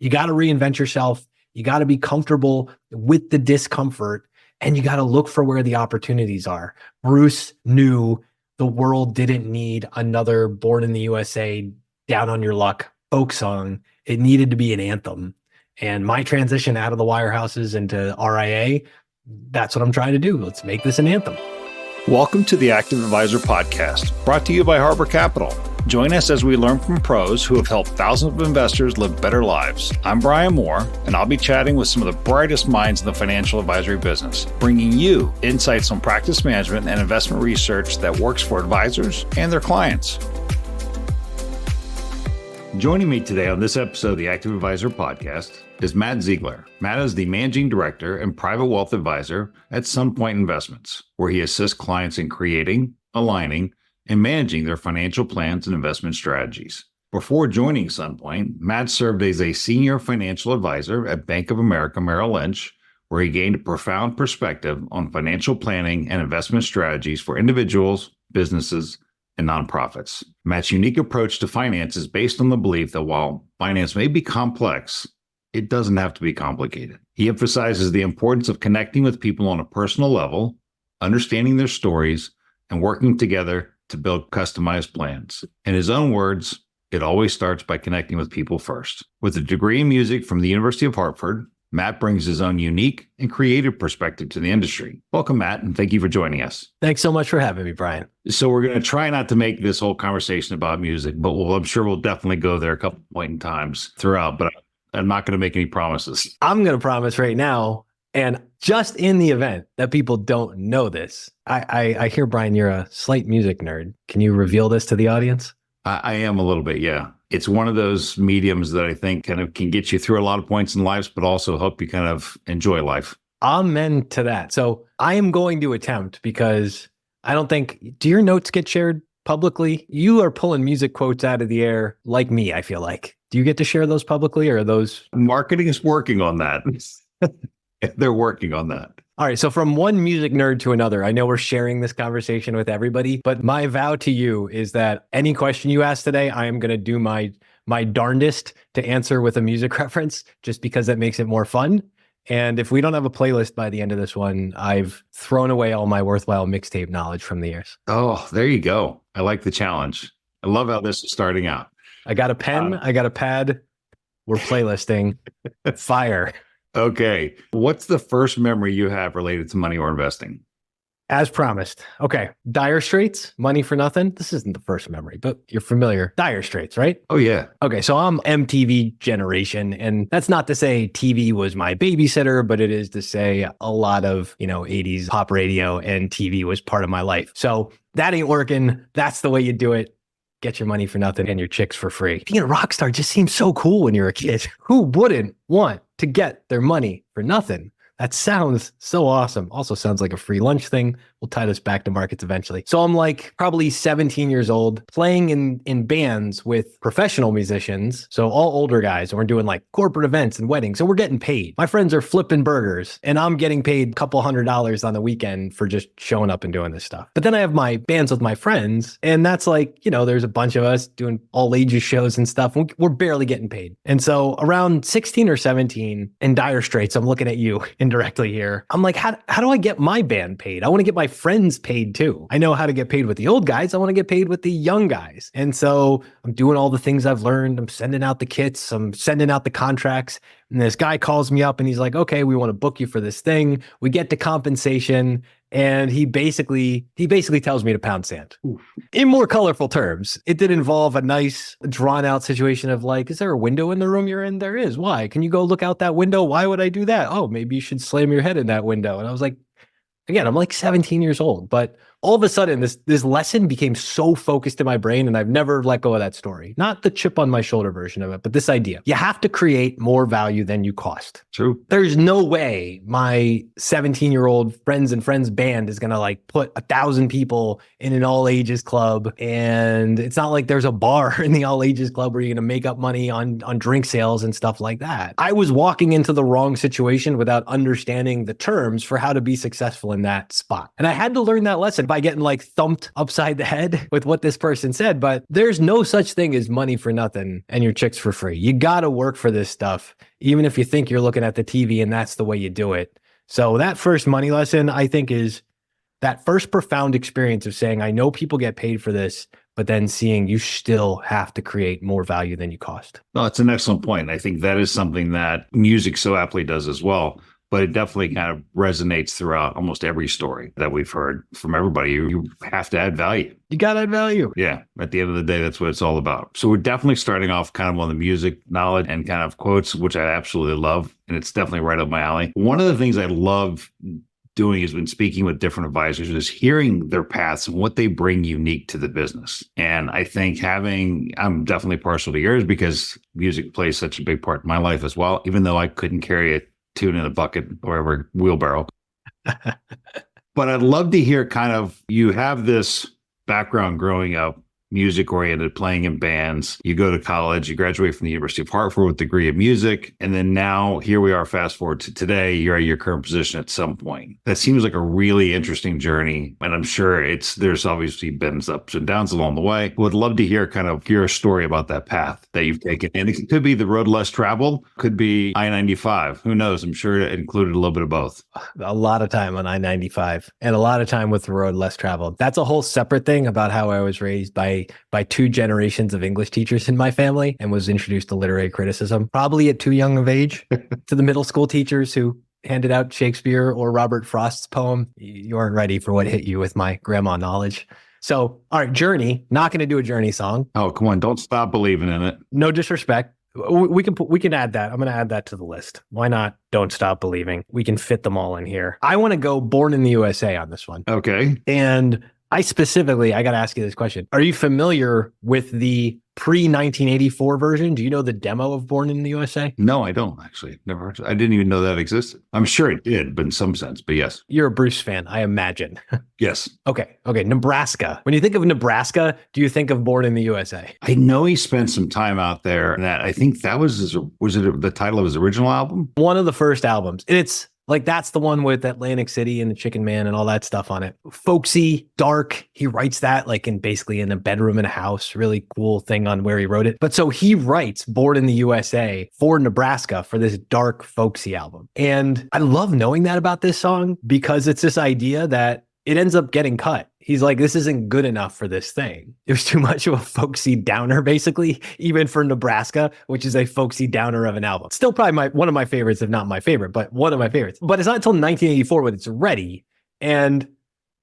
You got to reinvent yourself. You got to be comfortable with the discomfort, and you got to look for where the opportunities are. Bruce knew the world didn't need another Born in the USA, down on your luck folk song. It needed to be an anthem. And my transition out of the wirehouses into RIA, that's what I'm trying to do. Let's make this an anthem. Welcome to the Active Advisor Podcast, brought to you by Harbor Capital. Join us as we learn from pros who have helped thousands of investors live better lives. I'm Brian Moore, and I'll be chatting with some of the brightest minds in the financial advisory business, bringing you insights on practice management and investment research that works for advisors and their clients. Joining me today on this episode of the Active Advisor Podcast is Matt Zeigler. Matt is the Managing Director and Private Wealth Advisor at Sunpointe Investments, where he assists clients in creating, aligning, and managing their financial plans and investment strategies. Before joining Sunpointe, Matt served as a senior financial advisor at Bank of America Merrill Lynch, where he gained a profound perspective on financial planning and investment strategies for individuals, businesses, and nonprofits. Matt's unique approach to finance is based on the belief that while finance may be complex, it doesn't have to be complicated. He emphasizes the importance of connecting with people on a personal level, understanding their stories, and working together to build customized plans. In his own words, it always starts by connecting with people first. With a degree in music from the University of Hartford, Matt brings his own unique and creative perspective to the industry. Welcome, Matt, and thank you for joining us. Thanks so much for having me, Brian. So we're going to try not to make this whole conversation about music, but I'm sure we'll definitely go there a couple point in times throughout, but I'm not going to make any promises. I'm going to promise right now, and just in the event that people don't know this, I hear, Brian, you're a slight music nerd. Can you reveal this to the audience? I am a little bit, yeah. It's one of those mediums that I think kind of can get you through a lot of points in life, but also help you kind of enjoy life. Amen to that. So I am going to attempt, because I don't think, do your notes get shared publicly? You are pulling music quotes out of the air like me, I feel like. Do you get to share those publicly, or are those? Marketing is working on that. They're working on that. All right. So from one music nerd to another, I know we're sharing this conversation with everybody, but my vow to you is that any question you ask today, I am going to do my darndest to answer with a music reference, just because that makes it more fun. And if we don't have a playlist by the end of this one, I've thrown away all my worthwhile mixtape knowledge from the years. Oh, there you go. I like the challenge. I love how this is starting out. I got a pen. I got a pad. We're playlisting. Fire. Okay. What's the first memory you have related to money or investing? As promised. Okay. Dire Straits, Money for Nothing. This isn't the first memory, but you're familiar. Dire Straits, right? Oh, yeah. Okay. So I'm MTV generation. And that's not to say TV was my babysitter, but it is to say a lot of, 80s pop radio and TV was part of my life. So that ain't working. That's the way you do it. Get your money for nothing and your chicks for free. Being a rock star just seems so cool when you're a kid. Who wouldn't want to get their money for nothing? That sounds so awesome. Also sounds like a free lunch thing. We'll tie this back to markets eventually. So I'm like probably 17 years old, playing in bands with professional musicians. So all older guys, and we're doing like corporate events and weddings, and we're getting paid. My friends are flipping burgers, and I'm getting paid a couple $100s on the weekend for just showing up and doing this stuff. But then I have my bands with my friends, and that's like, there's a bunch of us doing all ages shows and stuff. We're barely getting paid. And so around 16 or 17 in Dire Straits, I'm looking at you indirectly here. I'm like, how do I get my band paid? I want to get my friends paid too. I know how to get paid with the old guys. I want to get paid with the young guys. And so I'm doing all the things I've learned. I'm sending out the kits. I'm sending out the contracts. And this guy calls me up and he's like, okay, we want to book you for this thing. We get to compensation. And he basically tells me to pound sand. Oof. In more colorful terms. It did involve a nice drawn out situation of like, is there a window in the room you're in? There is. Why? Can you go look out that window? Why would I do that? Oh, maybe you should slam your head in that window. And I was like, again, I'm like 17 years old, but all of a sudden this lesson became so focused in my brain, and I've never let go of that story. Not the chip on my shoulder version of it, but this idea. You have to create more value than you cost. True. There's no way my 17-year-old friends and friends band is going to like put 1,000 people in an all ages club. And it's not like there's a bar in the all ages club where you're going to make up money on drink sales and stuff like that. I was walking into the wrong situation without understanding the terms for how to be successful in that spot. And I had to learn that lesson. by getting like thumped upside the head with what this person said, but there's no such thing as money for nothing and your chicks for free. You got to work for this stuff, even if you think you're looking at the TV and that's the way you do it. So that first money lesson, I think, is that first profound experience of saying, I know people get paid for this, but then seeing you still have to create more value than you cost. No, it's an excellent point. I think that is something that music so aptly does as well. But it definitely kind of resonates throughout almost every story that we've heard from everybody. You have to add value. You got to add value. Yeah. At the end of the day, that's what it's all about. So we're definitely starting off kind of on the music knowledge and kind of quotes, which I absolutely love. And it's definitely right up my alley. One of the things I love doing is when speaking with different advisors is hearing their paths and what they bring unique to the business. And I think I'm definitely partial to yours because music plays such a big part in my life as well, even though I couldn't carry a tune in a bucket or whatever wheelbarrow. But I'd love to hear kind of, you have this background growing up, music oriented, playing in bands. You go to college, you graduate from the University of Hartford with a degree of music. And then now here we are, fast forward to today, you're at your current position at Sunpointe. That seems like a really interesting journey. And I'm sure there's obviously been ups and downs along the way. Would love to hear your story about that path that you've taken. And it could be the road less traveled, could be I-95. Who knows? I'm sure it included a little bit of both. A lot of time on I-95 and a lot of time with the road less traveled. That's a whole separate thing about how I was raised by two generations of English teachers in my family and was introduced to literary criticism, probably at too young of age, to the middle school teachers who handed out Shakespeare or Robert Frost's poem. You weren't ready for what hit you with my grandma knowledge. So, all right, Journey, not going to do a Journey song. Oh, come on. Don't stop believing in it. No disrespect. We can add that. I'm going to add that to the list. Why not? Don't Stop Believing. We can fit them all in here. I want to go Born in the USA on this one. Okay. And I got to ask you this question. Are you familiar with the pre-1984 version? Do you know the demo of Born in the USA? No, I don't actually. Never heard. I didn't even know that existed. I'm sure it did, but in some sense, but yes. You're a Bruce fan, I imagine. Yes. Okay. Nebraska. When you think of Nebraska, do you think of Born in the USA? I know he spent some time out there, and that I think that was it the title of his original album? One of the first albums. And it's like, that's the one with Atlantic City and the Chicken Man and all that stuff on it. Folksy, dark. He writes that like basically in a bedroom in a house. Really cool thing on where he wrote it. But so he writes Born in the USA for Nebraska for this dark, folksy album. And I love knowing that about this song because it's this idea that it ends up getting cut. He's like, this isn't good enough for this thing. It was too much of a folksy downer, basically, even for Nebraska, which is a folksy downer of an album. Still probably one of my favorites, if not my favorite, but one of my favorites. But it's not until 1984 when it's ready. And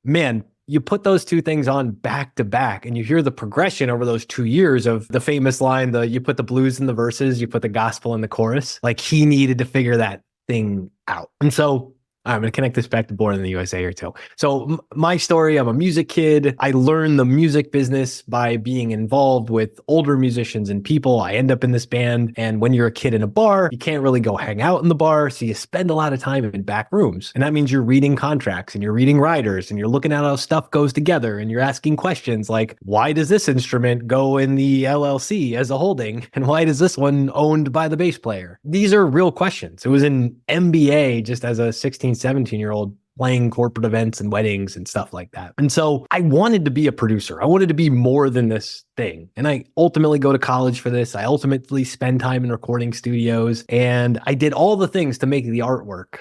man, you put those two things on back to back and you hear the progression over those 2 years of the famous line, you put the blues in the verses, you put the gospel in the chorus. Like he needed to figure that thing out. And so I'm going to connect this back to Born in the USA here too. So my story, I'm a music kid. I learned the music business by being involved with older musicians and people. I end up in this band. And when you're a kid in a bar, you can't really go hang out in the bar. So you spend a lot of time in back rooms. And that means you're reading contracts and you're reading riders and you're looking at how stuff goes together. And you're asking questions like, why does this instrument go in the LLC as a holding? And why does this one owned by the bass player? These are real questions. It was an MBA just as a 17-year-old playing corporate events and weddings and stuff like that. And so I wanted to be a producer. I wanted to be more than this thing. And I ultimately go to college for this. I ultimately spend time in recording studios and I did all the things to make the artwork,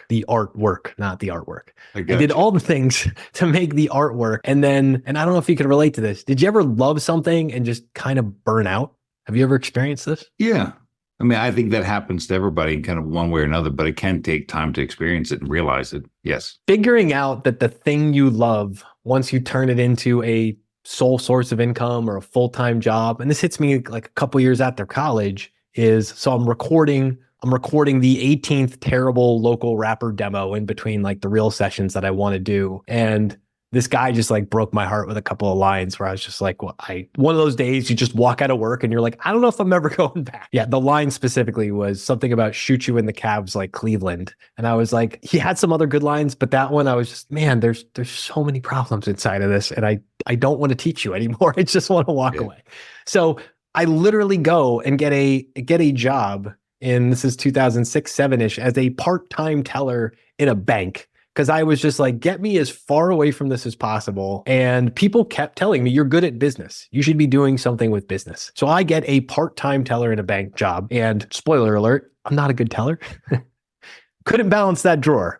not the artwork. I did all the things to make the artwork. And I don't know if you could relate to this. Did you ever love something and just kind of burn out? Have you ever experienced this? Yeah. I mean, I think that happens to everybody kind of one way or another, but it can take time to experience it and realize it. Yes. Figuring out that the thing you love, once you turn it into a sole source of income or a full-time job, and this hits me like a couple years after college, so I'm recording the 18th terrible local rapper demo in between like the real sessions that I want to do. And this guy just like broke my heart with a couple of lines where I was just like, one of those days you just walk out of work and you're like, I don't know if I'm ever going back. Yeah. The line specifically was something about shoot you in the Cavs like Cleveland. And I was like, he had some other good lines, but that one I was just, man, there's so many problems inside of this. And I don't want to teach you anymore. I just want to walk away. So I literally go and get a job this is 2006, 7-ish as a part-time teller in a bank, because I was just like, get me as far away from this as possible. And people kept telling me, you're good at business. You should be doing something with business. So I get a part-time teller in a bank job. And spoiler alert, I'm not a good teller. Couldn't balance that drawer.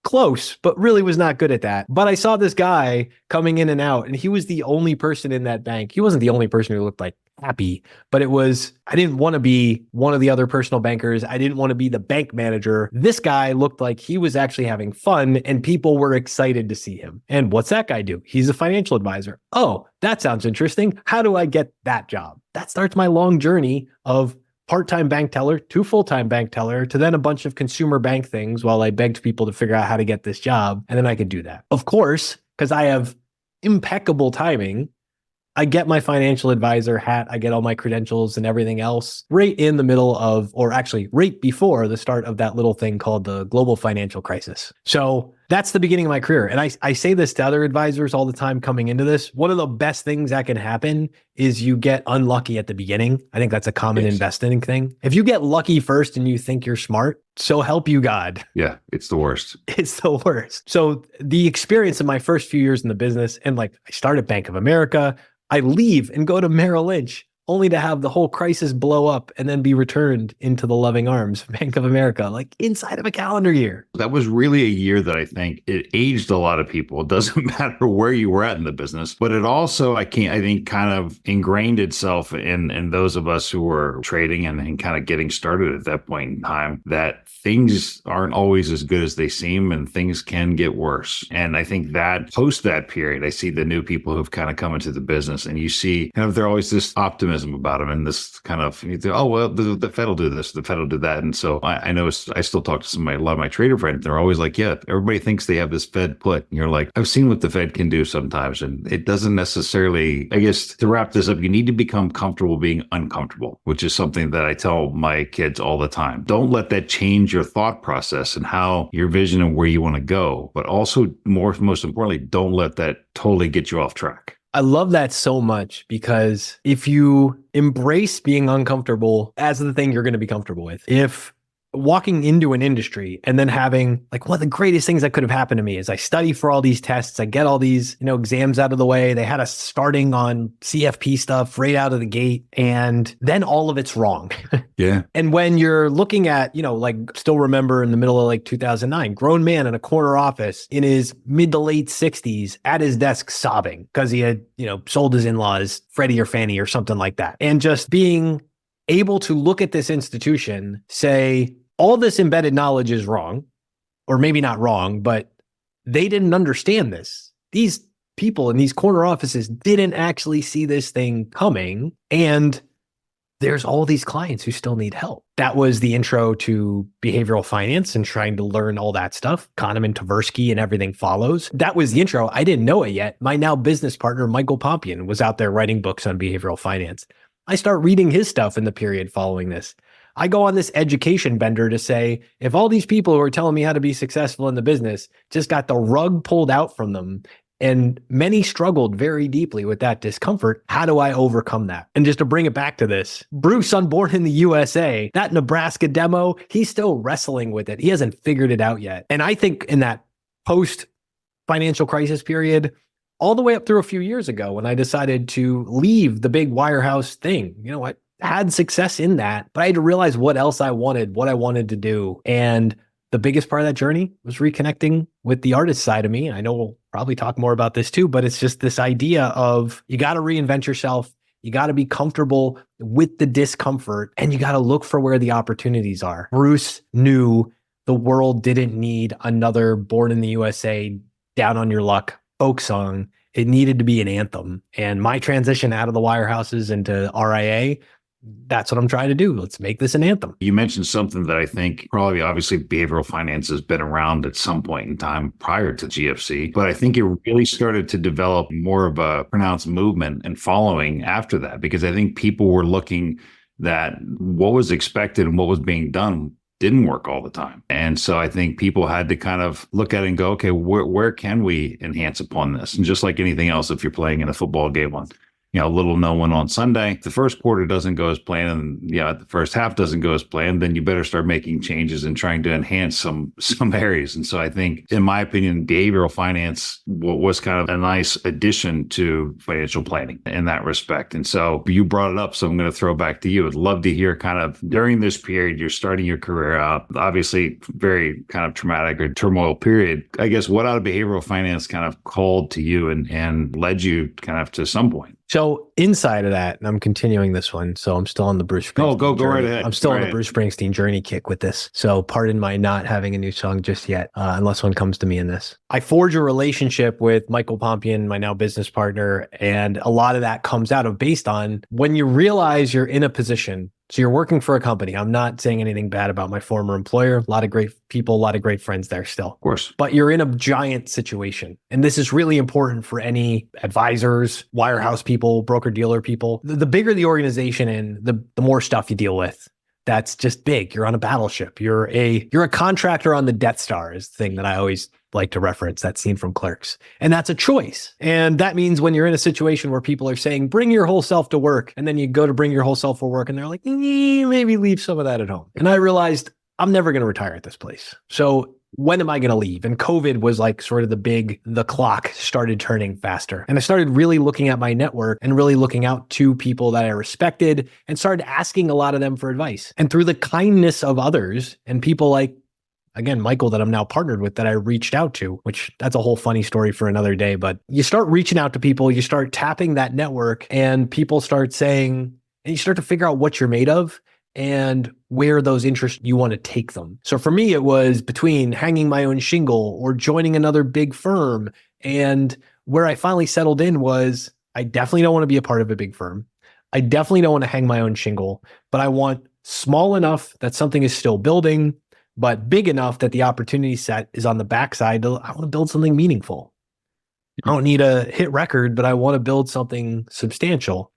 Close, but really was not good at that. But I saw this guy coming in and out, and he was the only person in that bank. He wasn't the only person who looked like happy, but it was, I didn't want to be one of the other personal bankers. I didn't want to be the bank manager. This guy looked like he was actually having fun, and people were excited to see him. And what's that guy do? He's a financial advisor. Oh, that sounds interesting. How do I get that job? That starts my long journey of part-time bank teller to full-time bank teller to then a bunch of consumer bank things while I begged people to figure out how to get this job. And then I could do that. Of course, because I have impeccable timing, I get my financial advisor hat, I get all my credentials and everything else right in the middle of, or actually right before the start of that little thing called the global financial crisis. So that's the beginning of my career. And I say this to other advisors all the time coming into this. One of the best things that can happen is you get unlucky at the beginning. I think that's a common investing thing. If you get lucky first and you think you're smart, so help you God. Yeah, it's the worst. It's the worst. So the experience of my first few years in the business, and like I started Bank of America, I leave and go to Merrill Lynch only to have the whole crisis blow up and then be returned into the loving arms of Bank of America, like inside of a calendar year. That was really a year that I think it aged a lot of people. It doesn't matter where you were at in the business, but it also, I think kind of ingrained itself in those of us who were trading and kind of getting started at that point in time, that things aren't always as good as they seem and things can get worse. And I think that post that period, I see the new people who've kind of come into the business and you see kind of, they're always this optimism about them and this kind of, you think, oh, well, the Fed will do this, the Fed will do that. And so I know I still talk to a lot of my trader friends. They're always like, yeah, everybody thinks they have this Fed put. And you're like, I've seen what the Fed can do sometimes. And it doesn't necessarily, I guess, to wrap this up, you need to become comfortable being uncomfortable, which is something that I tell my kids all the time. Don't let that change your thought process and how your vision and where you want to go. But also, most importantly, don't let that totally get you off track. I love that so much because if you embrace being uncomfortable as the thing you're going to be comfortable with, if walking into an industry and then having like one of the greatest things that could have happened to me is I study for all these tests, I get all these, exams out of the way. They had us starting on CFP stuff right out of the gate and then all of it's wrong. Yeah. And when you're looking at, still remember in the middle of like 2009, grown man in a corner office in his mid to late 60s at his desk sobbing because he had, sold his in-laws Freddie or Fannie or something like that. And just being able to look at this institution, say, all this embedded knowledge is wrong, or maybe not wrong, but they didn't understand this. These people in these corner offices didn't actually see this thing coming. And there's all these clients who still need help. That was the intro to behavioral finance and trying to learn all that stuff. Kahneman, Tversky, and everything follows. That was the intro. I didn't know it yet. My now business partner, Michael Pompian, was out there writing books on behavioral finance. I start reading his stuff in the period following this. I go on this education bender to say, if all these people who are telling me how to be successful in the business just got the rug pulled out from them, and many struggled very deeply with that discomfort, how do I overcome that? And just to bring it back to this, Bruce, unborn in the USA, that Nebraska demo, he's still wrestling with it. He hasn't figured it out yet. And I think in that post-financial crisis period, all the way up through a few years ago when I decided to leave the big wirehouse thing, I had success in that, but I had to realize what else I wanted, what I wanted to do. And the biggest part of that journey was reconnecting with the artist side of me. I know we'll probably talk more about this too, but it's just this idea of you got to reinvent yourself. You got to be comfortable with the discomfort and you got to look for where the opportunities are. Bruce knew the world didn't need another Born in the USA, down on your luck folk song. It needed to be an anthem. And my transition out of the wirehouses into RIA, that's what I'm trying to do. Let's make this an anthem. You mentioned something that I think probably obviously behavioral finance has been around at some point in time prior to GFC, but I think it really started to develop more of a pronounced movement and following after that, because I think people were looking that what was expected and what was being done didn't work all the time. And so I think people had to kind of look at it and go, okay, where can we enhance upon this? And just like anything else, if you're playing in a football game on little known one on Sunday. If the first quarter doesn't go as planned, and the first half doesn't go as planned, then you better start making changes and trying to enhance some areas. And so I think, in my opinion, behavioral finance was kind of a nice addition to financial planning in that respect. And so you brought it up, so I'm going to throw back to you. I'd love to hear kind of during this period, you're starting your career out, obviously very kind of traumatic or turmoil period. I guess what out of behavioral finance kind of called to you and led you kind of to Sunpointe? So inside of that, and I'm continuing this one, so I'm still on the Bruce Springsteen go journey. right ahead. I'm still Go on right the Bruce Springsteen journey kick with this. So pardon my not having a new song just yet, unless one comes to me in this. I forge a relationship with Michael Pompian, my now business partner, and a lot of that comes out of based on when you realize you're in a position. So you're working for a company. I'm not saying anything bad about my former employer. A lot of great people, a lot of great friends there still. Of course. But you're in a giant situation. And this is really important for any advisors, wirehouse people, broker-dealer people. The bigger the organization and the more stuff you deal with. That's just big. You're on a battleship. You're a contractor on the Death Star is the thing that I always like to reference, that scene from Clerks. And that's a choice. And that means when you're in a situation where people are saying, bring your whole self to work, and then you go to bring your whole self for work, and they're like, maybe leave some of that at home. And I realized I'm never going to retire at this place. So when am I going to leave? And COVID was like sort of the clock started turning faster. And I started really looking at my network and really looking out to people that I respected and started asking a lot of them for advice. And through the kindness of others and people like, again, Michael, that I'm now partnered with, that I reached out to, which that's a whole funny story for another day. But you start reaching out to people, you start tapping that network, and people start saying, and you start to figure out what you're made of and where those interests you want to take them. So for me, it was between hanging my own shingle or joining another big firm. And where I finally settled in was, I definitely don't want to be a part of a big firm. I definitely don't want to hang my own shingle, but I want small enough that something is still building, but big enough that the opportunity set is on the backside. I want to build something meaningful. I don't need a hit record, but I want to build something substantial.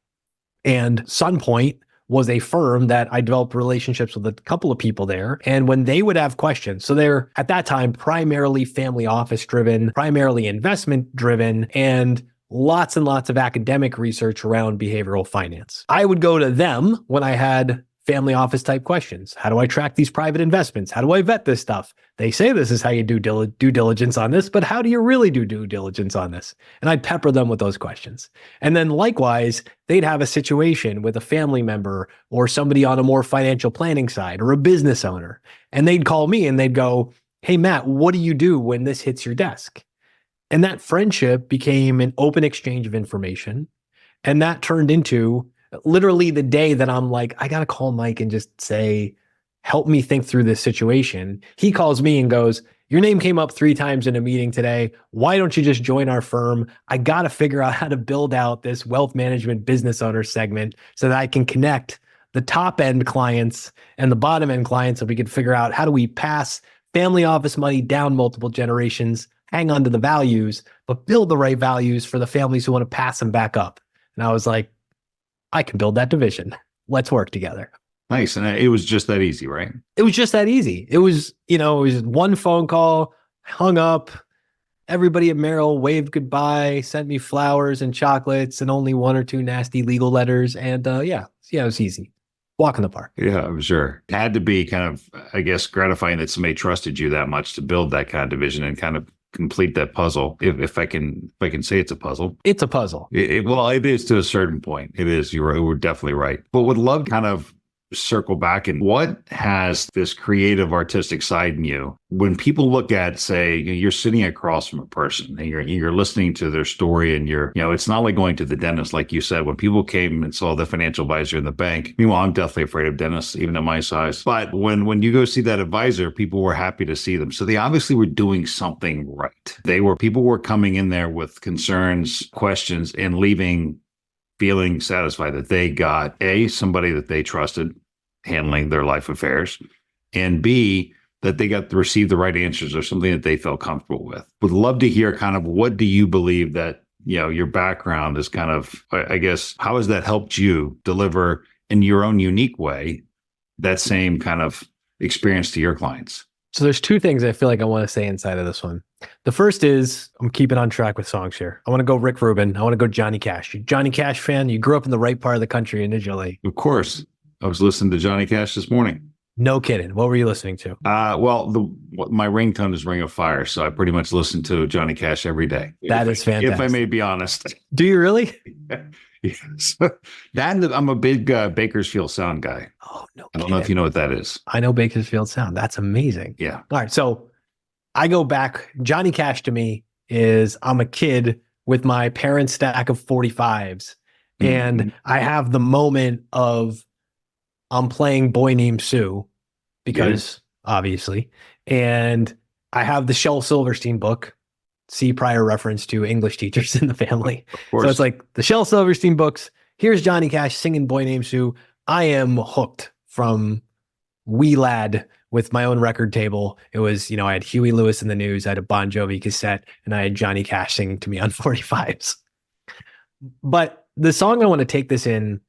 And Sunpointe was a firm that I developed relationships with a couple of people there. And when they would have questions, so they're at that time primarily family office driven, primarily investment driven, and lots of academic research around behavioral finance. I would go to them when I had family office type questions. How do I track these private investments? How do I vet this stuff? They say this is how you do due diligence on this, but how do you really do due diligence on this? And I'd pepper them with those questions. And then likewise, they'd have a situation with a family member or somebody on a more financial planning side or a business owner. And they'd call me and they'd go, hey, Matt, what do you do when this hits your desk? And that friendship became an open exchange of information. And that turned into literally the day that I'm like, I got to call Mike and just say, help me think through this situation. He calls me and goes, your name came up 3 times in a meeting today. Why don't you just join our firm? I got to figure out how to build out this wealth management business owner segment so that I can connect the top end clients and the bottom end clients. So we can figure out how do we pass family office money down multiple generations, hang on to the values, but build the right values for the families who want to pass them back up. And I was like, I can build that division. Let's work together. Nice. And it was just that easy, right? It was just that easy. It was one phone call, hung up. Everybody at Merrill waved goodbye, sent me flowers and chocolates and only 1 or 2 nasty legal letters. And it was easy. Walk in the park. Yeah, I'm sure. It had to be kind of, I guess, gratifying that somebody trusted you that much to build that kind of division and kind of complete that puzzle. If I can say it's a puzzle. It's a puzzle. It is to a certain point. It is. We're definitely right. But would love to kind of circle back and what has this creative artistic side in you when people look at, say, you're sitting across from a person and you're listening to their story and it's not like going to the dentist, like you said, when people came and saw the financial advisor in the bank. Meanwhile, I'm definitely afraid of dentists, even at my size. But when you go see that advisor, people were happy to see them. So they obviously were doing something right. People were coming in there with concerns, questions, and leaving feeling satisfied that they got somebody that they trusted handling their life affairs, and B, that they got to receive the right answers or something that they felt comfortable with. Would love to hear kind of what do you believe that, your background is kind of, I guess, how has that helped you deliver in your own unique way that same kind of experience to your clients? So there's two things I feel like I want to say inside of this one. The first is I'm keeping on track with songs here. I want to go Rick Rubin. I want to go Johnny Cash. You Johnny Cash fan? You grew up in the right part of the country initially. Of course. I was listening to Johnny Cash this morning. No kidding. What were you listening to? My ringtone is Ring of Fire, so I pretty much listen to Johnny Cash every day. That is fantastic. If I may be honest. Do you really? Yes. I'm a big Bakersfield Sound guy. Oh, no kidding. I don't know if you know what that is. I know Bakersfield Sound. That's amazing. Yeah. All right. So I go back. Johnny Cash to me is I'm a kid with my parents' stack of 45s. And I have the moment of I'm playing Boy Named Sue because obviously, and I have the Shel Silverstein book. See prior reference to English teachers in the family. So it's like the Shel Silverstein books. Here's Johnny Cash singing Boy Named Sue. I am hooked from wee lad with my own record table. It was, I had Huey Lewis in the News, I had a Bon Jovi cassette, and I had Johnny Cash singing to me on 45s. But the song I want to take this in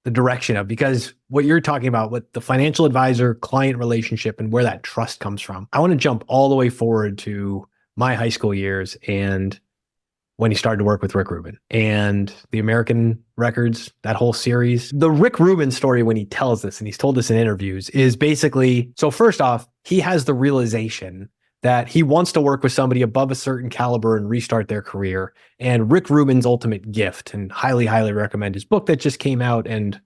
the direction of, because what you're talking about with the financial advisor client relationship and where that trust comes from, I want to jump all the way forward to my high school years and when he started to work with Rick Rubin and the American Records, that whole series. The Rick Rubin story, when he tells this, and he's told this in interviews, is basically, so first off, he has the realization that he wants to work with somebody above a certain caliber and restart their career. And Rick Rubin's ultimate gift, and highly, highly recommend his book that just came out, and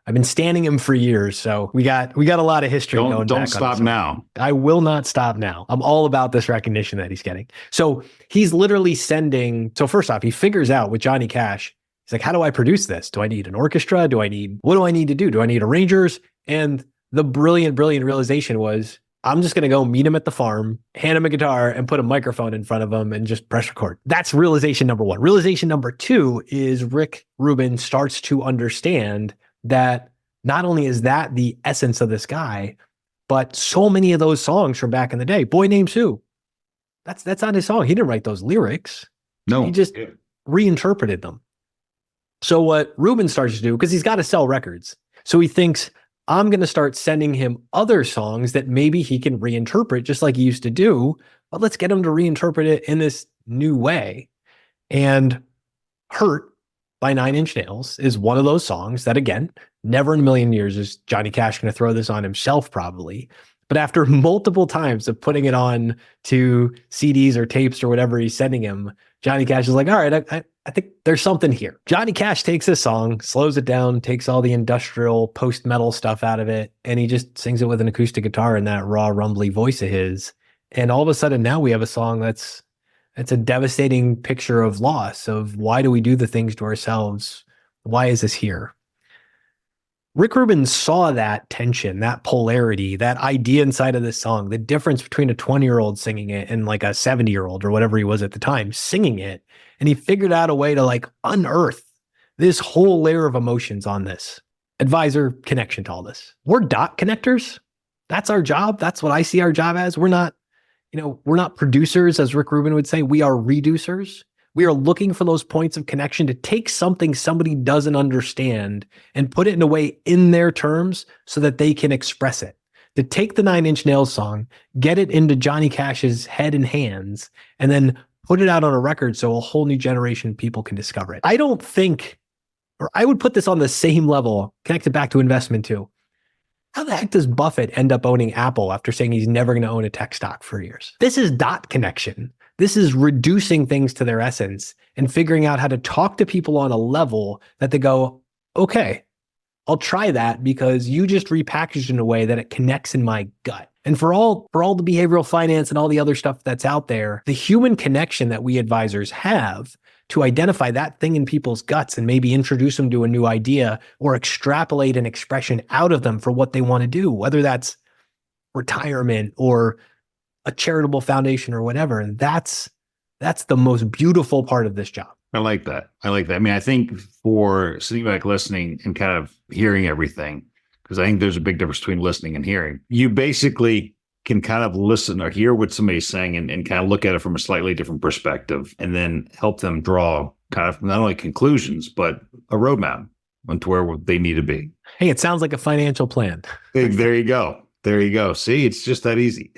I've been standing him for years, so we got a lot of history going back. Don't stop now. I will not stop now. I'm all about this recognition that he's getting. So he's literally sending. So first off, he figures out with Johnny Cash, he's like, how do I produce this? Do I need an orchestra? What do I need to do? Do I need arrangers? And the brilliant realization was, I'm just going to go meet him at the farm, hand him a guitar, and put a microphone in front of him and just press record. That's realization number one. Realization number two is Rick Rubin starts to understand that not only is that the essence of this guy, but so many of those songs from back in the day, Boy Named Sue, that's not his song. He didn't write those lyrics. No. He just reinterpreted them. So what Rubin starts to do, because he's got to sell records. So he thinks, I'm going to start sending him other songs that maybe he can reinterpret just like he used to do, but let's get him to reinterpret it in this new way. And Hurt by Nine Inch Nails is one of those songs that, again, never in a million years is Johnny Cash going to throw this on himself, probably. But after multiple times of putting it on to CDs or tapes or whatever he's sending him, Johnny Cash is like, all right, I think there's something here. Johnny Cash takes this song, slows it down, takes all the industrial post-metal stuff out of it, and he just sings it with an acoustic guitar and that raw, rumbly voice of his. And all of a sudden now we have a song that's a devastating picture of loss, of why do we do the things to ourselves? Why is this here? Rick Rubin saw that tension, that polarity, that idea inside of this song, the difference between a 20-year-old singing it and like a 70-year-old or whatever he was at the time singing it. And he figured out a way to like unearth this whole layer of emotions on this advisor connection to all this. We're dot connectors. That's our job. That's what I see our job as. We're not producers, as Rick Rubin would say. We are reducers. We are looking for those points of connection to take something somebody doesn't understand and put it in a way in their terms so that they can express it. To take the Nine Inch Nails song, get it into Johnny Cash's head and hands, and then put it out on a record so a whole new generation of people can discover it. I don't think, or I would put this on the same level, connected back to investment too. How the heck does Buffett end up owning Apple after saying he's never going to own a tech stock for years? This is dot connection. This is reducing things to their essence and figuring out how to talk to people on a level that they go, okay, I'll try that because you just repackaged in a way that it connects in my gut. And for all the behavioral finance and all the other stuff that's out there, the human connection that we advisors have to identify that thing in people's guts and maybe introduce them to a new idea or extrapolate an expression out of them for what they want to do, whether that's retirement or a charitable foundation or whatever. And that's the most beautiful part of this job. I like that. I mean, I think for sitting back, listening and kind of hearing everything, because I think there's a big difference between listening and hearing. You basically can kind of listen or hear what somebody's saying and kind of look at it from a slightly different perspective and then help them draw kind of not only conclusions, but a roadmap onto where they need to be. Hey, it sounds like a financial plan. There you go. See, it's just that easy.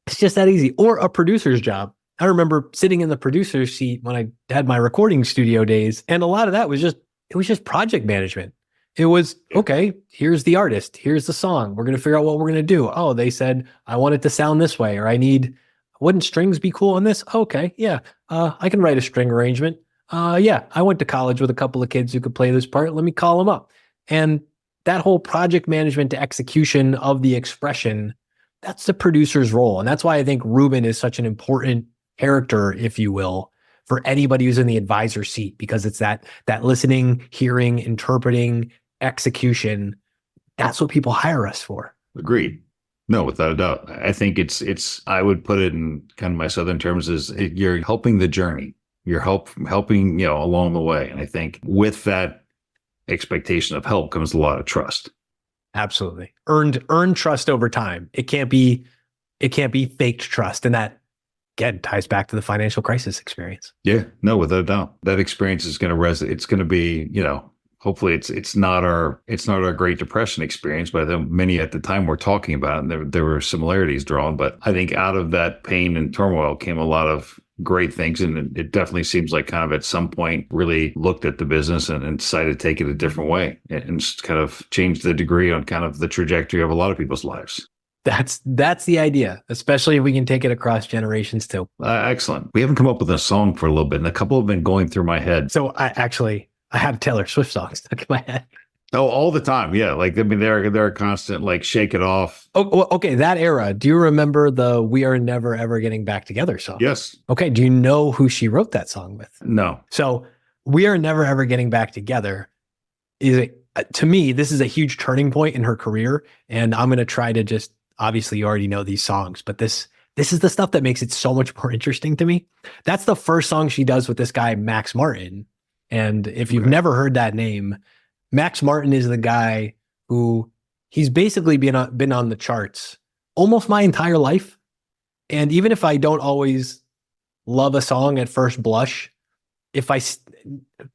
It's just that easy. Or a producer's job. I remember sitting in the producer's seat when I had my recording studio days, and a lot of that was just project management. It was, okay, here's the artist, here's the song. We're going to figure out what we're going to do. Oh, they said, I want it to sound this way, or wouldn't strings be cool on this? Okay, yeah, I can write a string arrangement. Yeah, I went to college with a couple of kids who could play this part. Let me call them up. And that whole project management to execution of the expression, that's the producer's role. And that's why I think Rubin is such an important character, if you will, for anybody who's in the advisor seat, because it's that listening, hearing, interpreting, execution. That's what people hire us for. Agreed. No, without a doubt. I think it's I would put it in kind of my Southern terms as you're helping the journey. You're helping, along the way. And I think with that expectation of help comes a lot of trust. Absolutely. Earned trust over time. It can't be faked trust. And that, again, ties back to the financial crisis experience. Yeah, no, without a doubt. That experience is going to resonate. It's going to be, hopefully it's not our Great Depression experience, but I think many at the time were talking about it, and there were similarities drawn. But I think out of that pain and turmoil came a lot of great things. And it definitely seems like kind of at some point really looked at the business and decided to take it a different way and just kind of change the degree on kind of the trajectory of a lot of people's lives. That's the idea, especially if we can take it across generations too. Excellent. We haven't come up with a song for a little bit, and a couple have been going through my head. So I have Taylor Swift songs stuck in my head. Oh, all the time. Yeah. They're a constant, shake it off. Oh, well, okay. That era. Do you remember the "We Are Never Ever Getting Back Together" song? Yes. Okay. Do you know who she wrote that song with? No. So "We Are Never Ever Getting Back Together" to me, this is a huge turning point in her career. And I'm going to try to just, obviously you already know these songs, but this is the stuff that makes it so much more interesting to me. That's the first song she does with this guy, Max Martin. And if you've never heard that name, Max Martin is the guy who he's basically been on the charts almost my entire life. And even if I don't always love a song at first blush,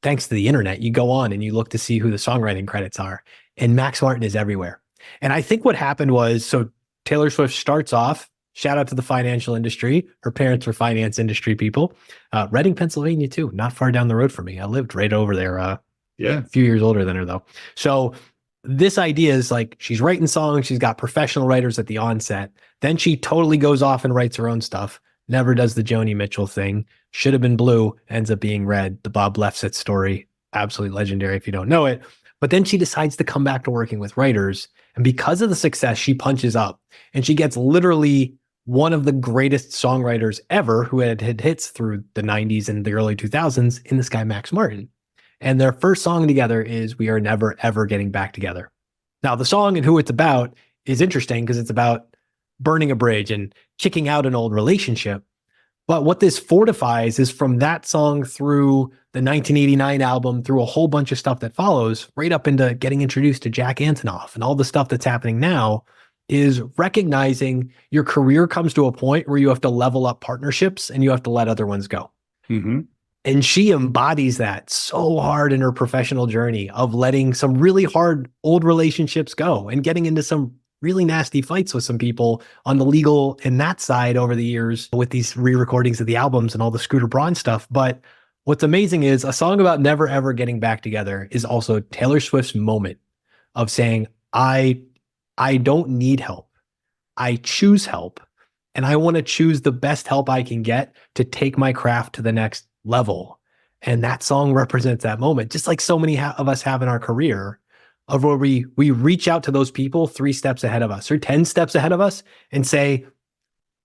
thanks to the internet, you go on and you look to see who the songwriting credits are, and Max Martin is everywhere. And I think what happened was, so Taylor Swift starts off, shout out to the financial industry. Her parents were finance industry people. Reading, Pennsylvania too, not far down the road from me. I lived right over there. A few years older than her though. So this idea is she's writing songs. She's got professional writers at the onset. Then she totally goes off and writes her own stuff. Never does the Joni Mitchell thing. Should have been blue, ends up being red. The Bob Lefsetz story, absolutely legendary if you don't know it. But then she decides to come back to working with writers. And because of the success, she punches up and she gets literally one of the greatest songwriters ever who had hits through the 90s and the early 2000s in this guy, Max Martin. And their first song together is "We Are Never Ever Getting Back Together." Now, the song and who it's about is interesting because it's about burning a bridge and checking out an old relationship. But what this fortifies is from that song through the 1989 album, through a whole bunch of stuff that follows, right up into getting introduced to Jack Antonoff and all the stuff that's happening now, is recognizing your career comes to a point where you have to level up partnerships and you have to let other ones go. Mm-hmm. And she embodies that so hard in her professional journey of letting some really hard old relationships go and getting into some really nasty fights with some people on the legal and that side over the years with these re-recordings of the albums and all the Scooter Braun stuff. But what's amazing is a song about never ever getting back together is also Taylor Swift's moment of saying, I don't need help. I choose help. And I want to choose the best help I can get to take my craft to the next level. And that song represents that moment, just like so many of us have in our career, of where we reach out to those people 3 steps ahead of us or 10 steps ahead of us and say,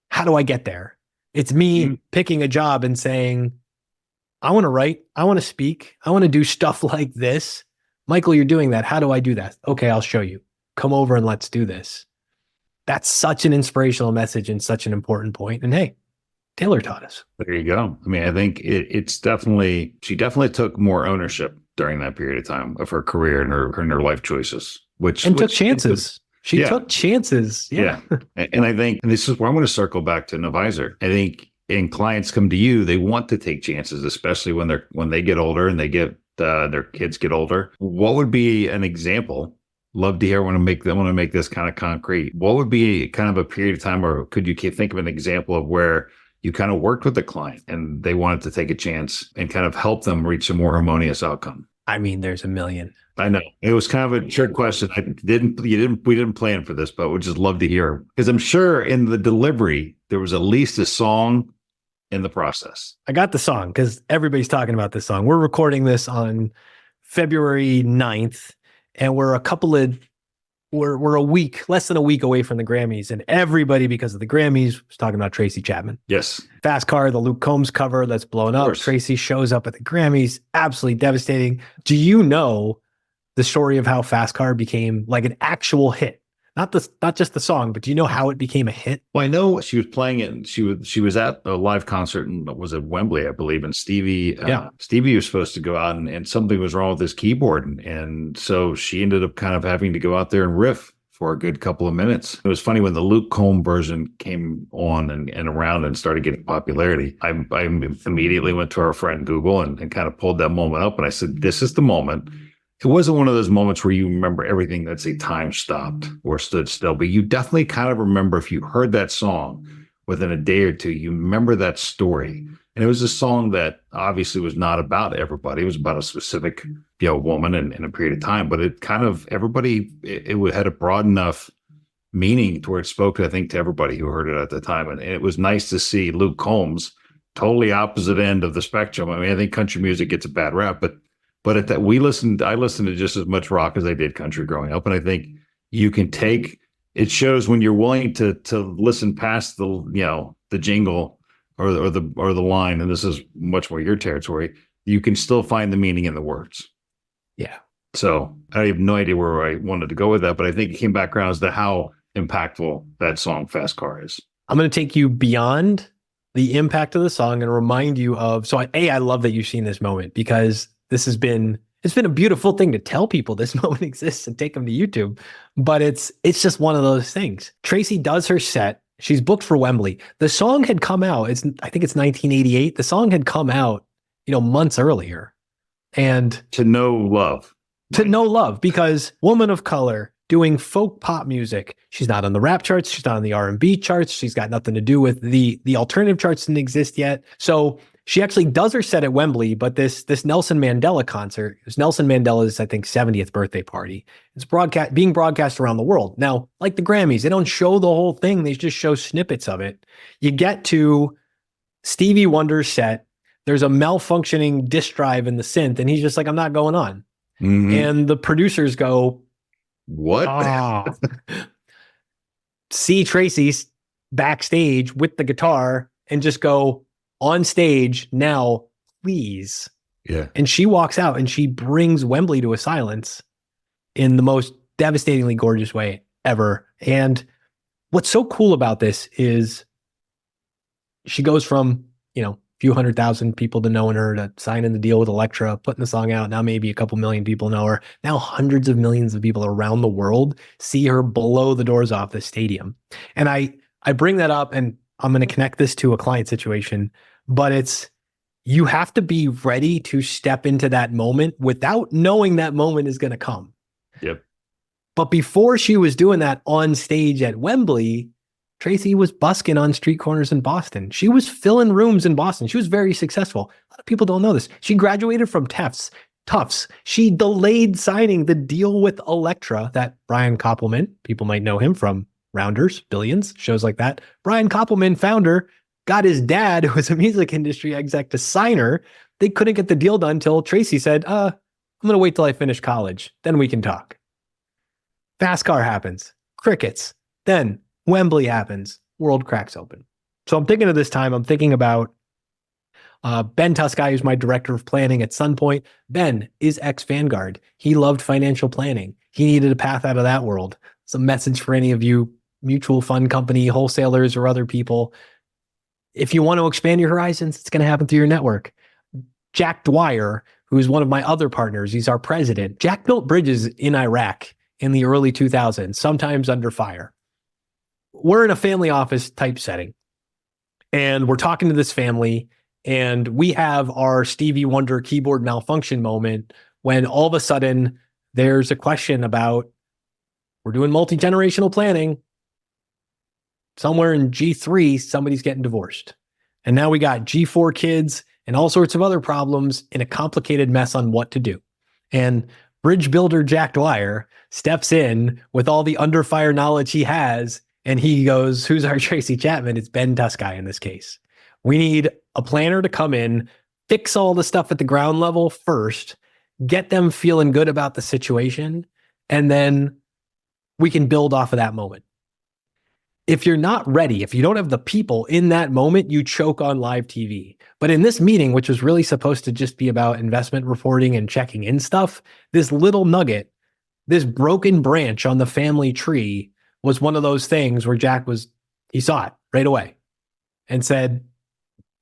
how do I get there? It's me picking a job and saying, I want to write, I want to speak, I want to do stuff like this. Michael, you're doing that. How do I do that? Okay, I'll show you. Come over and let's do this. That's such an inspirational message and such an important point. And hey, Taylor taught us. There you go. I mean, I think she definitely took more ownership during that period of time of her career and her life choices, took chances. She took chances. Yeah. And I think, and this is where I'm going to circle back to an advisor. I think, and clients come to you, they want to take chances, especially when they get older and they get their kids get older. What would be an example Love to hear. Want to make this kind of concrete. What would be kind of a period of time, or could you think of an example of where you kind of worked with the client and they wanted to take a chance and kind of help them reach a more harmonious outcome? I mean, there's a million. I know it was kind of a trick question. We didn't plan for this, but we'd just love to hear, because I'm sure in the delivery there was at least a song in the process. I got the song because everybody's talking about this song. We're recording this on February 9th, and we're a week, less than a week away from the Grammys, and everybody, because of the Grammys, was talking about Tracy Chapman. Yes. Fast Car, the Luke Combs cover that's blown up. Tracy shows up at the Grammys, absolutely devastating. Do you know the story of how Fast Car became like an actual hit? Not just the song, but do you know how it became a hit? Well, I know she was playing it, and she was at a live concert, and was at Wembley, I believe. And Stevie was supposed to go out, and something was wrong with his keyboard, and so she ended up kind of having to go out there and riff for a good couple of minutes. It was funny when the Luke Combs version came on and around and started getting popularity. I immediately went to our friend Google and kind of pulled that moment up, and I said, "This is the moment." It wasn't one of those moments where you remember everything that's a time stopped or stood still, but you definitely kind of remember, if you heard that song within a day or two, you remember that story. And it was a song that obviously was not about everybody. It was about a specific, woman in a period of time, but it kind of, it had a broad enough meaning to where it spoke, I think, to everybody who heard it at the time. And it was nice to see Luke Combs, totally opposite end of the spectrum. I mean, I think country music gets a bad rap, but at that, I listened to just as much rock as I did country growing up. And I think you can it shows when you're willing to listen past the jingle or the line, and this is much more your territory, you can still find the meaning in the words. Yeah. So I have no idea where I wanted to go with that, but I think it came back around as to how impactful that song Fast Car is. I'm going to take you beyond the impact of the song and remind you of, I love that you've seen this moment, because it's been a beautiful thing to tell people this moment exists and take them to YouTube, but it's just one of those things. Tracy does her set. She's booked for Wembley. The song had come out. I think it's 1988. The song had come out, months earlier, and To Know Love, because woman of color doing folk pop music. She's not on the rap charts. She's not on the R&B charts. She's got nothing to do with the alternative charts. Didn't exist yet. So she actually does her set at Wembley, but this Nelson Mandela concert, it was Nelson Mandela's, I think, 70th birthday party. It's being broadcast around the world. Now, like the Grammys, they don't show the whole thing. They just show snippets of it. You get to Stevie Wonder's set. There's a malfunctioning disk drive in the synth, and he's just like, "I'm not going on." Mm-hmm. And the producers go, "What?" See Tracy's backstage with the guitar and just go, "On stage now, please." Yeah. And she walks out and she brings Wembley to a silence in the most devastatingly gorgeous way ever. And what's so cool about this is she goes from, a few 100,000 people to knowing her, to signing the deal with Elektra, putting the song out. Now maybe a couple million people know her. Now hundreds of millions of people around the world see her blow the doors off the stadium. And I bring that up, and I'm going to connect this to a client situation, but you have to be ready to step into that moment without knowing that moment is going to come. Yep. But before she was doing that on stage at Wembley, Tracy was busking on street corners in Boston. She was filling rooms in Boston. She was very successful. A lot of people don't know this. She graduated from Tufts. She delayed signing the deal with Elektra that Brian Koppelman, people might know him from Rounders, Billions, shows like that. Brian Koppelman, founder, got his dad, who was a music industry exec, to sign her. They couldn't get the deal done until Tracy said, "I'm going to wait till I finish college. Then we can talk." Fast Car happens. Crickets. Then Wembley happens. World cracks open. So I'm thinking of this time. I'm thinking about Ben Tusky, who's my director of planning at Sunpointe. Ben is ex-Vanguard. He loved financial planning. He needed a path out of that world. It's a message for any of you mutual fund company wholesalers or other people. If you want to expand your horizons, it's going to happen through your network. Jack Dwyer, who's one of my other partners, he's our president. Jack built bridges in Iraq in the early 2000s, sometimes under fire. We're in a family office type setting, and we're talking to this family, and we have our Stevie Wonder keyboard malfunction moment when all of a sudden there's a question about we're doing multi-generational planning. Somewhere in G3, somebody's getting divorced. And now we got G4 kids and all sorts of other problems in a complicated mess on what to do. And bridge builder Jack Dwyer steps in with all the under fire knowledge he has. And he goes, who's our Tracy Chapman? It's Ben Tusky in this case. We need a planner to come in, fix all the stuff at the ground level first, get them feeling good about the situation, and then we can build off of that moment. If you're not ready, if you don't have the people in that moment, you choke on live TV. But in this meeting, which was really supposed to just be about investment reporting and checking in stuff, this little nugget, this broken branch on the family tree was one of those things where he saw it right away and said,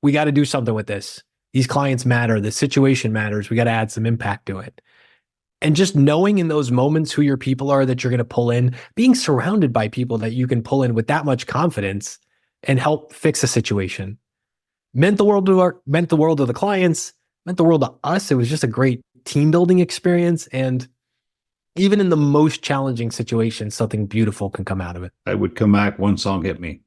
we got to do something with this. These clients matter. The situation matters. We got to add some impact to it. And just knowing in those moments who your people are that you're going to pull in, being surrounded by people that you can pull in with that much confidence and help fix a situation meant the world to the clients, meant the world to us. It was just a great team building experience. And even in the most challenging situations, something beautiful can come out of it. I would come back, one song hit me.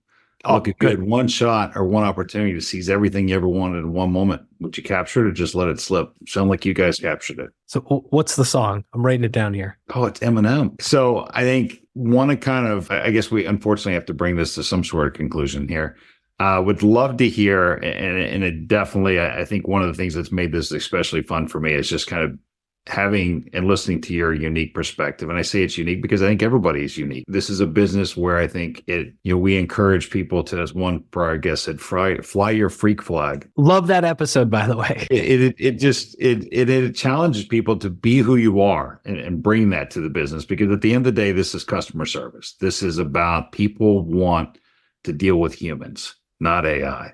Oh, Look, if you had one shot or one opportunity to seize everything you ever wanted in one moment, would you capture it or just let it slip? Sound like you guys captured it. So what's the song? I'm writing it down here. Oh, it's Eminem. So I think I guess we unfortunately have to bring this to some sort of conclusion here. Would love to hear, and it definitely, I think one of the things that's made this especially fun for me is just kind of having and listening to your unique perspective. And I say it's unique because I think everybody is unique. This is a business where I think we encourage people to, as one prior guest said, fly your freak flag. Love that episode, by the way. It challenges people to be who you are and bring that to the business, because at the end of the day, this is customer service. This is about people want to deal with humans, not AI.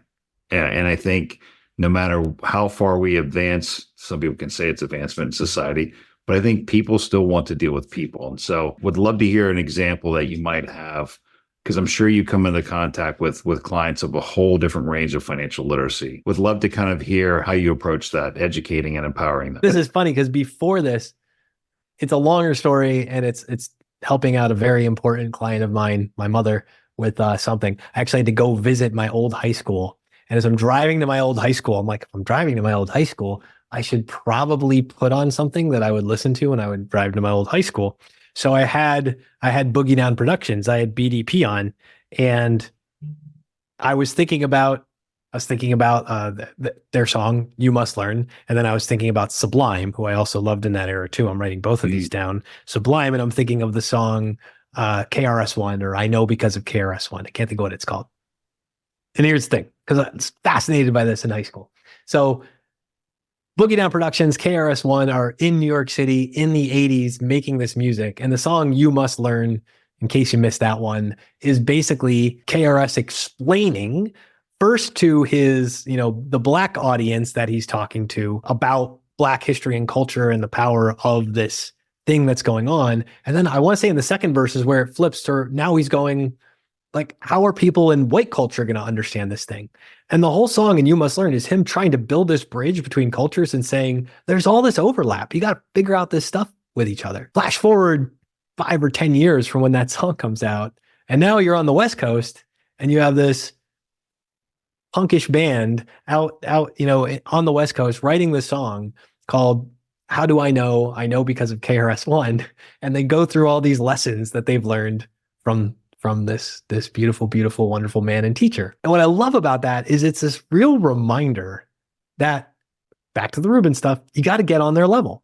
And I think no matter how far we advance, some people can say it's advancement in society, but I think people still want to deal with people. And so would love to hear an example that you might have, because I'm sure you come into contact with clients of a whole different range of financial literacy. Would love to kind of hear how you approach that, educating and empowering them. This is funny because before this, it's a longer story, and it's helping out a very important client of mine, my mother, with something. I actually had to go visit my old high school. And as I'm driving to my old high school, I'm like, if I'm driving to my old high school, I should probably put on something that I would listen to when I would drive to my old high school. So I had Boogie Down Productions. I had BDP on, and I was thinking about their song "You Must Learn," and then I was thinking about Sublime, who I also loved in that era too. I'm writing both of these down. Sublime, and I'm thinking of the song KRS-One, or I Know Because of KRS-One. I can't think of what it's called. And here's the thing, because I was fascinated by this in high school. So Boogie Down Productions, KRS-One are in New York City in the 80s making this music. And the song "You Must Learn," in case you missed that one, is basically KRS explaining first to his, the Black audience that he's talking to about Black history and culture and the power of this thing that's going on. And then I want to say in the second verse is where it flips to now he's going, like, how are people in white culture going to understand this thing? And the whole song in "You Must Learn" is him trying to build this bridge between cultures and saying, there's all this overlap. You got to figure out this stuff with each other. Flash forward 5 or 10 years from when that song comes out. And now you're on the West Coast and you have this punkish band out, on the West Coast writing this song called "How Do I Know? I Know Because of KRS-One." And they go through all these lessons that they've learned from this beautiful, beautiful, wonderful man and teacher. And what I love about that is it's this real reminder that, back to the Rubin stuff, you got to get on their level.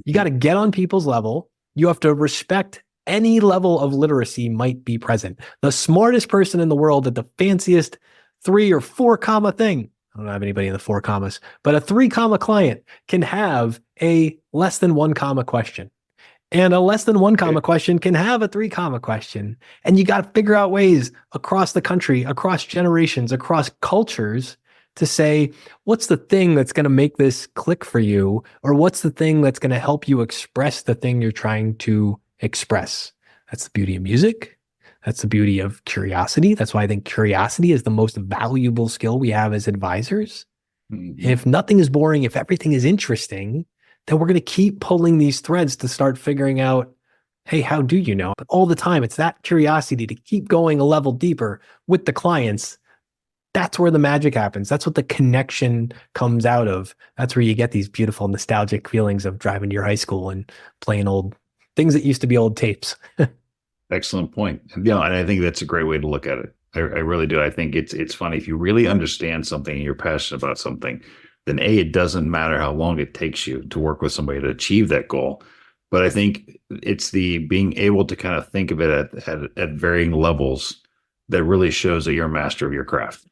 You got to get on people's level. You have to respect any level of literacy might be present. The smartest person in the world at the fanciest 3 or 4 comma thing, I don't have anybody in the 4 commas, but a 3 comma client can have a less than 1 comma question. And a less than 1 comma question can have a 3 comma question. And you got to figure out ways across the country, across generations, across cultures to say, what's the thing that's going to make this click for you? Or what's the thing that's going to help you express the thing you're trying to express? That's the beauty of music. That's the beauty of curiosity. That's why I think curiosity is the most valuable skill we have as advisors. Mm-hmm. If nothing is boring, if everything is interesting, then we're going to keep pulling these threads to start figuring out Hey, how do you know? But all the time, it's that curiosity to keep going a level deeper with the clients. That's where the magic happens. That's what the connection comes out of. That's where you get these beautiful nostalgic feelings of driving to your high school and playing old things that used to be old tapes. Excellent point. And I think that's a great way to look at it. I really do. I think it's funny. If you really understand something and you're passionate about something, then it doesn't matter how long it takes you to work with somebody to achieve that goal. But I think it's the being able to kind of think of it at varying levels that really shows that you're a master of your craft.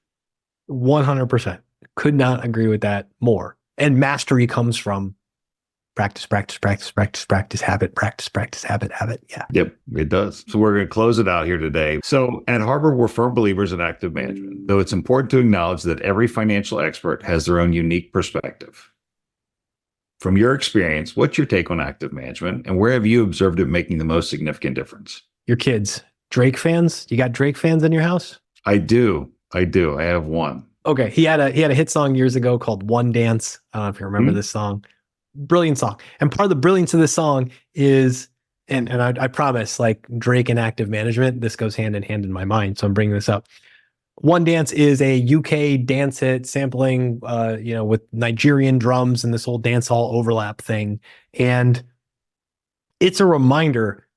100%. Could not agree with that more. And mastery comes from practice, habit. Yeah. Yep, it does. So we're going to close it out here today. So at Harbor, we're firm believers in active management, though it's important to acknowledge that every financial expert has their own unique perspective. From your experience, what's your take on active management, and where have you observed it making the most significant difference? Your kids, Drake fans? You got Drake fans in your house? I do. I have one. Okay. He had a hit song years ago called One Dance. I don't know if you remember this song. Brilliant song. And part of the brilliance of this song is, and I promise, like Drake and active management, this goes hand in hand in my mind. So I'm bringing this up. One Dance is a UK dance hit sampling, with Nigerian drums and this whole dance hall overlap thing. And it's a reminder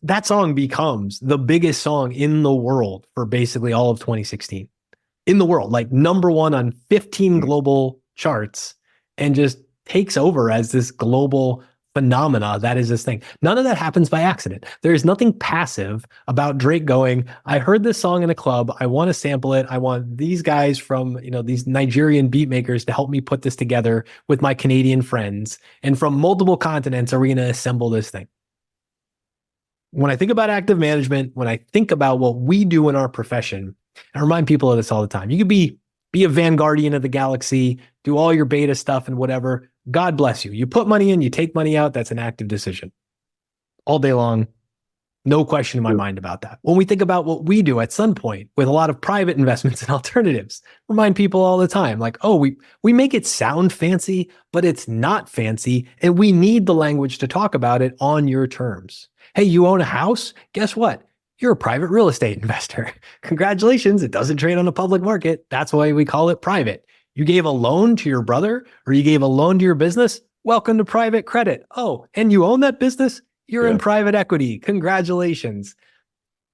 that song becomes the biggest song in the world for basically all of 2016 in the world, like number one on 15 global charts, and just takes over as this global phenomena that is this thing. None of that happens by accident. There is nothing passive about Drake going, I heard this song in a club. I want to sample it. I want these guys from, these Nigerian beat makers to help me put this together with my Canadian friends. And from multiple continents, are we going to assemble this thing? When I think about active management, when I think about what we do in our profession, I remind people of this all the time. You could be a Vanguardian of the galaxy, do all your beta stuff and whatever. God bless you. You put money in, you take money out. That's an active decision all day long. No question in my mind about that. When we think about what we do at Sunpointe with a lot of private investments and alternatives, remind people all the time, like, oh, we make it sound fancy, but it's not fancy. And we need the language to talk about it on your terms. Hey, you own a house? Guess what? You're a private real estate investor. Congratulations. It doesn't trade on the public market. That's why we call it private. You gave a loan to your brother or you gave a loan to your business. Welcome to private credit. Oh, and you own that business? You're in private equity. Congratulations.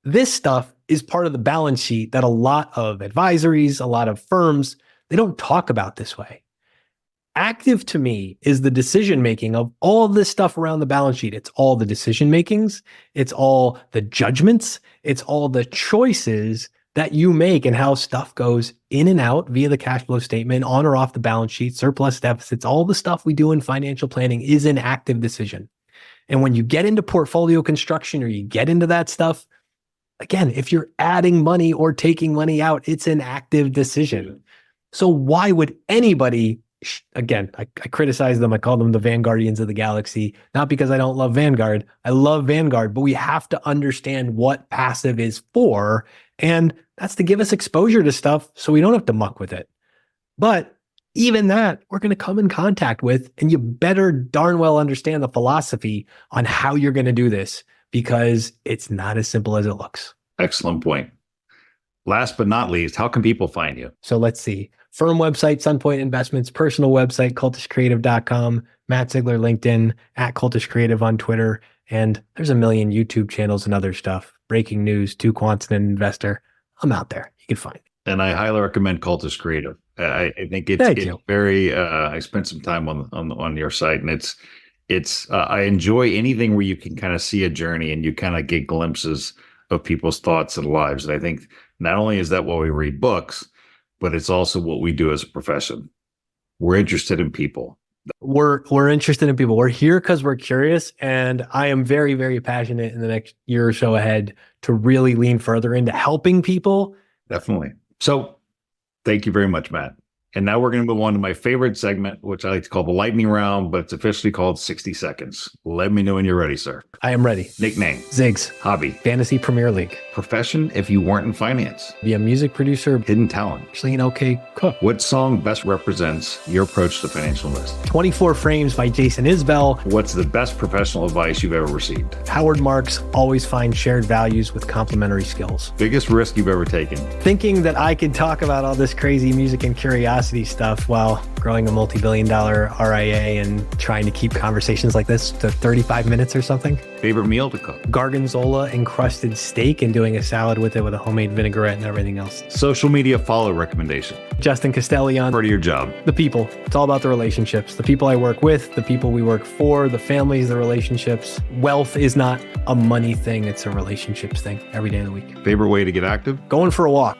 This stuff is part of the balance sheet that a lot of advisories, a lot of firms, they don't talk about this way. Active to me is the decision-making of all this stuff around the balance sheet. It's all the decision-makings. It's all the judgments. It's all the choices that you make and how stuff goes in and out via the cash flow statement, on or off the balance sheet, surplus deficits. All the stuff we do in financial planning is an active decision. And when you get into portfolio construction or you get into that stuff, again, if you're adding money or taking money out, it's an active decision. So why would anybody, again, I criticize them. I call them the Vanguardians of the galaxy, not because I don't love Vanguard. I love Vanguard, but we have to understand what passive is for. And that's to give us exposure to stuff so we don't have to muck with it. But even that, we're going to come in contact with, and you better darn well understand the philosophy on how you're going to do this, because it's not as simple as it looks. Excellent point. Last but not least, how can people find you? So let's see. Firm website, Sunpointe Investments, personal website, cultishcreative.com, Matt Zeigler, LinkedIn, at Cultish Creative on Twitter. And there's a million YouTube channels and other stuff. Breaking news, Two Quants and an Investor. I'm out there. You can find me. And I highly recommend Cultish Creative. I think it's very, I spent some time on your site, and it's I enjoy anything where you can kind of see a journey and you kind of get glimpses of people's thoughts and lives. And I think not only is that what we read books, but it's also what we do as a profession. We're interested in people. We're interested in people. We're here because we're curious. And I am very, very passionate in the next year or so ahead to really lean further into helping people. Definitely. So thank you very much, Matt. And now we're going to move on to my favorite segment, which I like to call the lightning round, but it's officially called 60 seconds. Let me know when you're ready, sir. I am ready. Nickname. Ziggs. Hobby. Fantasy Premier League. Profession if you weren't in finance. Be a music producer. Hidden talent. Actually an okay cook. What song best represents your approach to financial investing? 24 Frames by Jason Isbell. What's the best professional advice you've ever received? Howard Marks, always find shared values with complementary skills. Biggest risk you've ever taken? Thinking that I could talk about all this crazy music and curiosity stuff while growing a multi-billion-dollar RIA and trying to keep conversations like this to 35 minutes or something. Favorite meal to cook? Gargonzola encrusted steak and doing a salad with it with a homemade vinaigrette and everything else. Social media follow recommendation? Justin Castellion. Part of your job? The people. It's all about the relationships. The people I work with, the people we work for, the families, the relationships. Wealth is not a money thing. It's a relationships thing every day of the week. Favorite way to get active? Going for a walk.